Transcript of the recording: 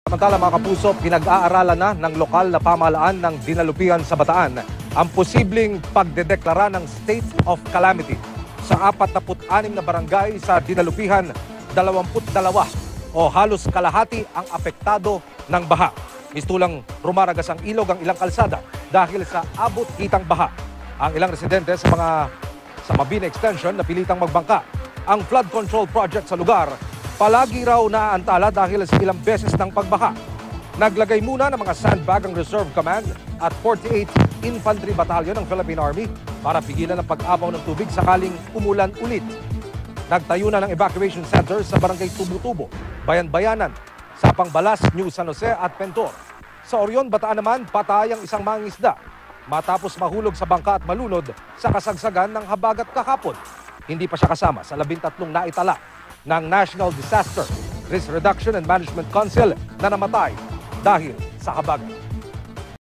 Samantala mga kapuso, pinag-aaralan na ng lokal na pamahalaan ng Dinalupihan sa Bataan ang posibleng pagdedeklara ng state of calamity sa 46 na barangay sa Dinalupihan, 22 o halos kalahati ang apektado ng baha. Mistulang rumaragas ang ilog ang ilang kalsada dahil sa abot kitang baha. Ang ilang residente sa Mabini Extension napilitang magbangka. Ang flood control project sa lugar palagi raw naaantala dahil sa ilang beses ng pagbaha. Naglagay muna ng mga sandbag ang Reserve Command at 48th Infantry Battalion ng Philippine Army para pigilan ang pag-apaw ng tubig sakaling umulan ulit. Nagtayo na ng evacuation center sa barangay Tubo-Tubo, Bayan-Bayanan, Sapang-Balas, New San Jose at Pentor. Sa Orion, Bataan naman, patay ang isang mangingisda matapos mahulog sa bangka at malunod sa kasagsagan ng habagat kahapon. Hindi pa siya kasama sa 13 naitala ng National Disaster Risk Reduction and Management Council na namatay dahil sa habagat.